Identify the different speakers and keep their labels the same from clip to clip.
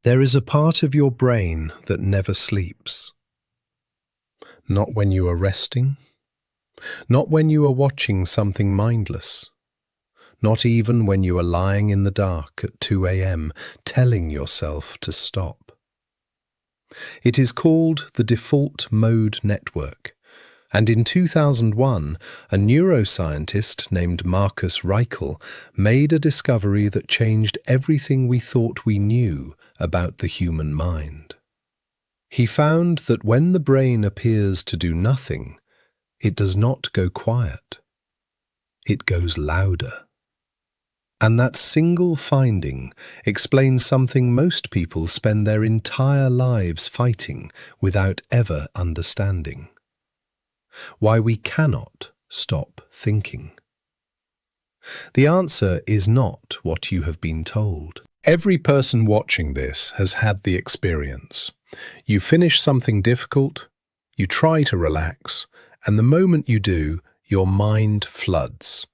Speaker 1: There is a part of your brain that never sleeps. Not when you are resting, not when you are watching something mindless, not even when you are lying in the dark at 2 a.m. telling yourself to stop. It is called the default mode network, and in 2001, a neuroscientist named Marcus Reichel made a discovery that changed everything we thought we knew about the human mind. He found that when the brain appears to do nothing, it does not go quiet. It goes louder. And that single finding explains something most people spend their entire lives fighting without ever understanding: why we cannot stop thinking. The answer is not what you have been told. Every person watching this has had the experience. You finish something difficult, you try to relax, and the moment you do, your mind floods.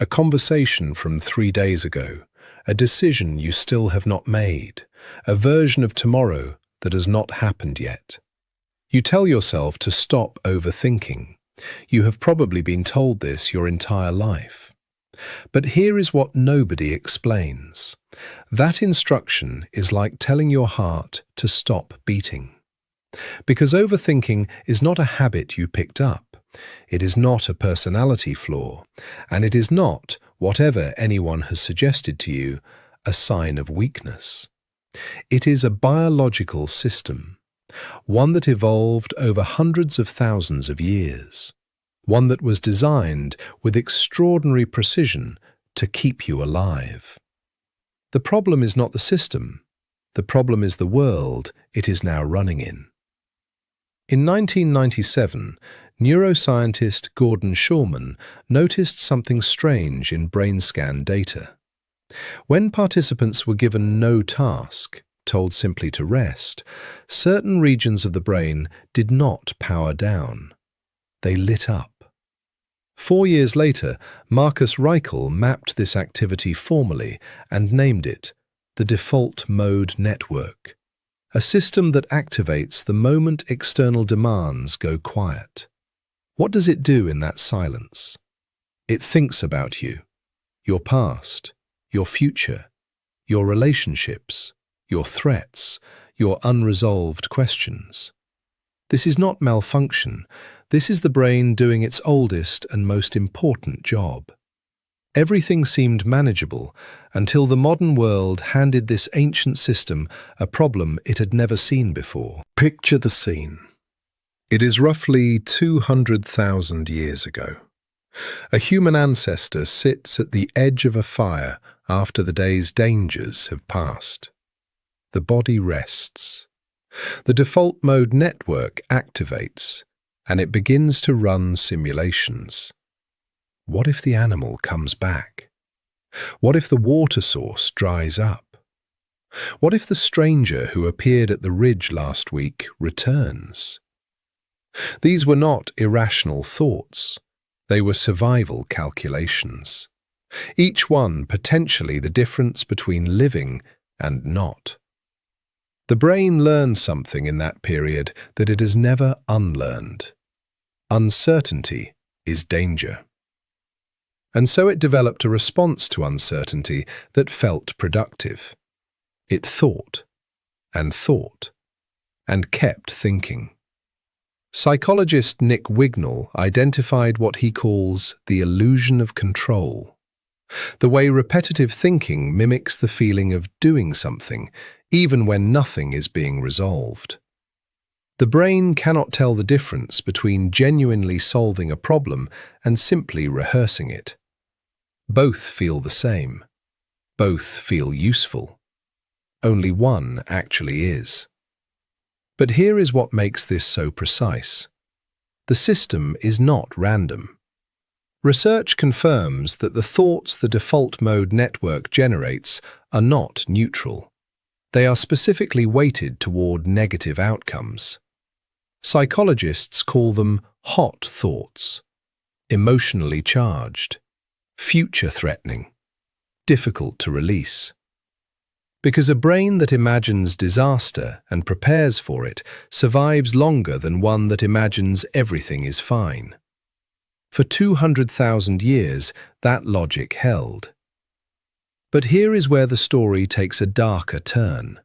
Speaker 1: A conversation from 3 days ago, a decision you still have not made, a version of tomorrow that has not happened yet. You tell yourself to stop overthinking. You have probably been told this your entire life. But here is what nobody explains. That instruction is like telling your heart to stop beating. Because overthinking is not a habit you picked up. It is not a personality flaw, and it is not, whatever anyone has suggested to you, a sign of weakness. It is a biological system, one that evolved over hundreds of thousands of years, one that was designed with extraordinary precision to keep you alive. The problem is not the system. The problem is the world it is now running in. In 1997, neuroscientist Gordon Schulman noticed something strange in brain scan data. When participants were given no task, told simply to rest, certain regions of the brain did not power down. They lit up. 4 years later, Marcus Reichel mapped this activity formally and named it the default mode network, a system that activates the moment external demands go quiet. What does it do in that silence? It thinks about you, your past, your future, your relationships, your threats, your unresolved questions. This is not malfunction. This is the brain doing its oldest and most important job. Everything seemed manageable until the modern world handed this ancient system a problem it had never seen before. Picture the scene. It is roughly 200,000 years ago. A human ancestor sits at the edge of a fire after the day's dangers have passed. The body rests. The default mode network activates, and it begins to run simulations. What if the animal comes back? What if the water source dries up? What if the stranger who appeared at the ridge last week returns? These were not irrational thoughts. They were survival calculations. Each one potentially the difference between living and not. The brain learned something in that period that it has never unlearned. Uncertainty is danger. And so it developed a response to uncertainty that felt productive. It thought, and kept thinking. Psychologist Nick Wignall identified what he calls the illusion of control, the way repetitive thinking mimics the feeling of doing something, even when nothing is being resolved. The brain cannot tell the difference between genuinely solving a problem and simply rehearsing it. Both feel the same. Both feel useful. Only one actually is. But here is what makes this so precise. The system is not random. Research confirms that the thoughts the default mode network generates are not neutral. They are specifically weighted toward negative outcomes. Psychologists call them hot thoughts, emotionally charged, future-threatening, difficult to release. Because a brain that imagines disaster and prepares for it survives longer than one that imagines everything is fine. For 200,000 years, that logic held. But here is where the story takes a darker turn.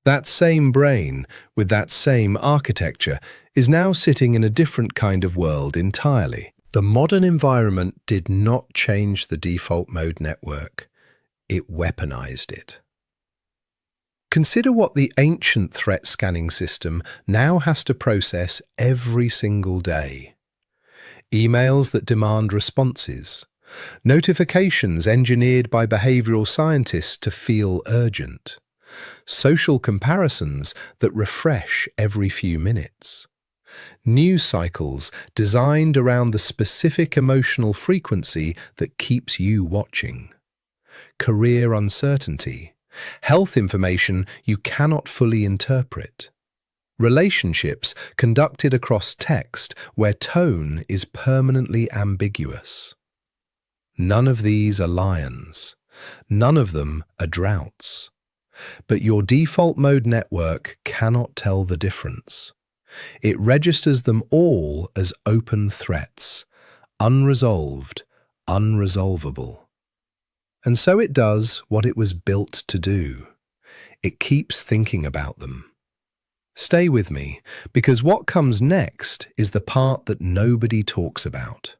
Speaker 1: That same brain, with that same architecture, is now sitting in a different kind of world entirely. The modern environment did not change the default mode network. It weaponized it. Consider what the ancient threat scanning system now has to process every single day. Emails that demand responses, notifications engineered by behavioral scientists to feel urgent, social comparisons that refresh every few minutes, news cycles designed around the specific emotional frequency that keeps you watching, career uncertainty, health information you cannot fully interpret, relationships conducted across text where tone is permanently ambiguous. None of these are lions. None of them are droughts. But your default mode network cannot tell the difference. It registers them all as open threats, unresolved, unresolvable. And so it does what it was built to do. It keeps thinking about them. Stay with me, because what comes next is the part that nobody talks about.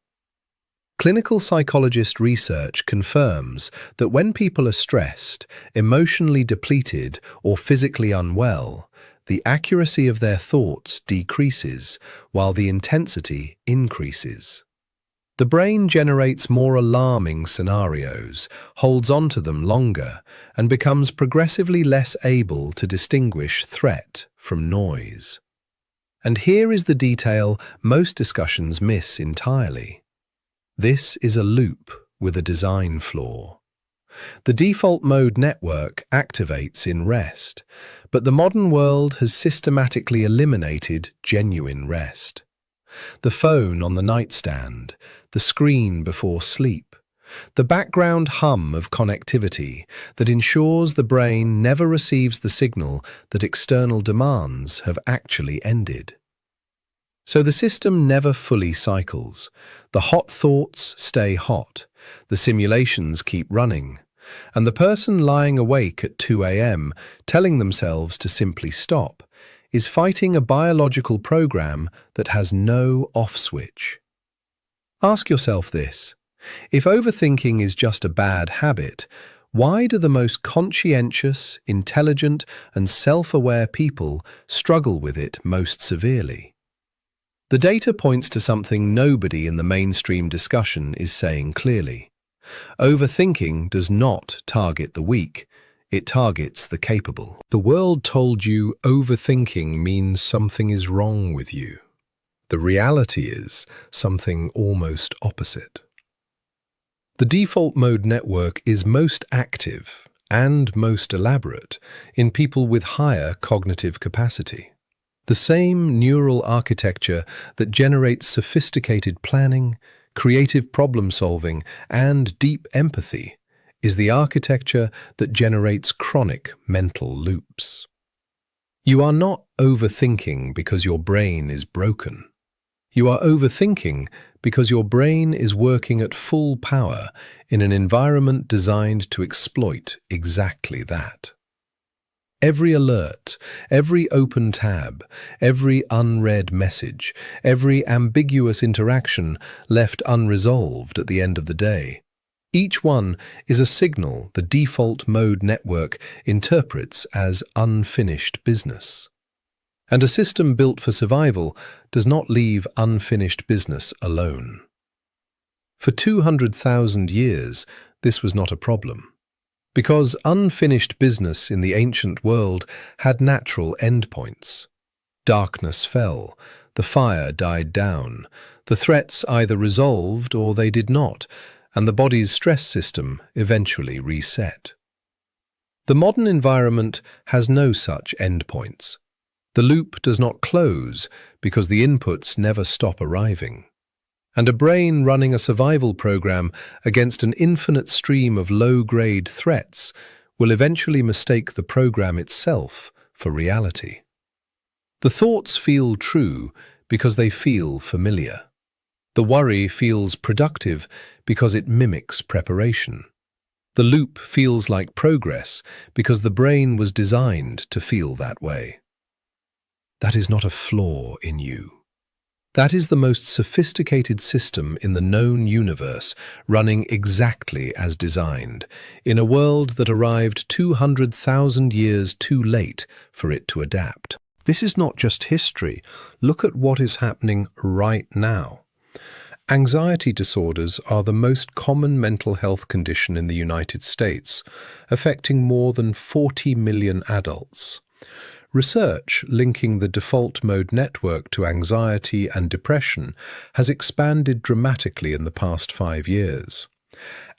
Speaker 1: Clinical psychologist research confirms that when people are stressed, emotionally depleted, or physically unwell, the accuracy of their thoughts decreases while the intensity increases. The brain generates more alarming scenarios, holds onto them longer, and becomes progressively less able to distinguish threat from noise. And here is the detail most discussions miss entirely. This is a loop with a design flaw. The default mode network activates in rest, but the modern world has systematically eliminated genuine rest. The phone on the nightstand, the screen before sleep, the background hum of connectivity that ensures the brain never receives the signal that external demands have actually ended. So the system never fully cycles. The hot thoughts stay hot, the simulations keep running, and the person lying awake at 2 a.m. telling themselves to simply stop is fighting a biological program that has no off switch. Ask yourself this: if overthinking is just a bad habit, why do the most conscientious, intelligent, and self-aware people struggle with it most severely? The data points to something nobody in the mainstream discussion is saying clearly. Overthinking does not target the weak, it targets the capable. The world told you overthinking means something is wrong with you. The reality is something almost opposite. The default mode network is most active and most elaborate in people with higher cognitive capacity. The same neural architecture that generates sophisticated planning, creative problem-solving, and deep empathy is the architecture that generates chronic mental loops. You are not overthinking because your brain is broken. You are overthinking because your brain is working at full power in an environment designed to exploit exactly that. Every alert, every open tab, every unread message, every ambiguous interaction left unresolved at the end of the day. Each one is a signal the default mode network interprets as unfinished business. And a system built for survival does not leave unfinished business alone. For 200,000 years, this was not a problem. Because unfinished business in the ancient world had natural endpoints. Darkness fell, the fire died down, the threats either resolved or they did not, and the body's stress system eventually reset. The modern environment has no such endpoints. The loop does not close because the inputs never stop arriving. And a brain running a survival program against an infinite stream of low-grade threats will eventually mistake the program itself for reality. The thoughts feel true because they feel familiar. The worry feels productive because it mimics preparation. The loop feels like progress because the brain was designed to feel that way. That is not a flaw in you. That is the most sophisticated system in the known universe, running exactly as designed, in a world that arrived 200,000 years too late for it to adapt. This is not just history. Look at what is happening right now. Anxiety disorders are the most common mental health condition in the United States, affecting more than 40 million adults. Research linking the default mode network to anxiety and depression has expanded dramatically in the past 5 years.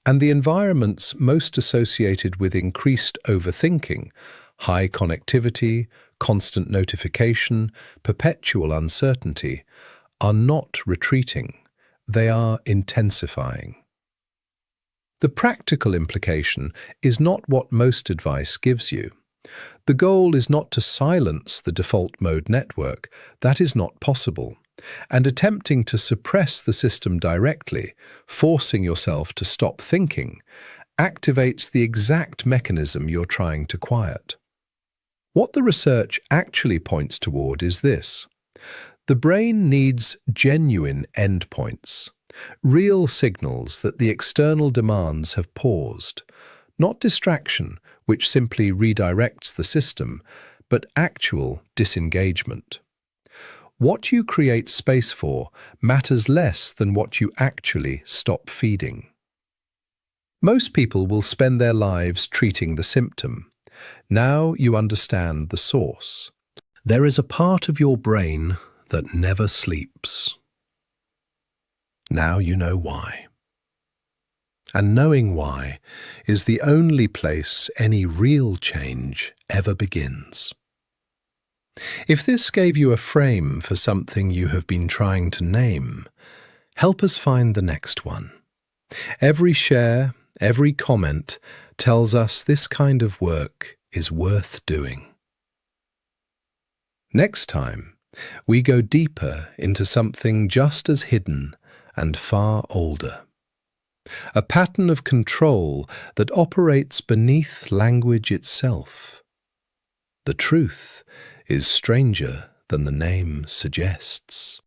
Speaker 1: And the environments most associated with increased overthinking, high connectivity, constant notification, perpetual uncertainty, are not retreating. They are intensifying. The practical implication is not what most advice gives you. The goal is not to silence the default mode network. That is not possible. And attempting to suppress the system directly, forcing yourself to stop thinking, activates the exact mechanism you're trying to quiet. What the research actually points toward is this. The brain needs genuine endpoints, real signals that the external demands have paused, not distraction, which simply redirects the system, but actual disengagement. What you create space for matters less than what you actually stop feeding. Most people will spend their lives treating the symptom. Now you understand the source. There is a part of your brain that never sleeps. Now you know why. And knowing why is the only place any real change ever begins. If this gave you a frame for something you have been trying to name, help us find the next one. Every share, every comment tells us this kind of work is worth doing. Next time, we go deeper into something just as hidden and far older. A pattern of control that operates beneath language itself. The truth is stranger than the name suggests.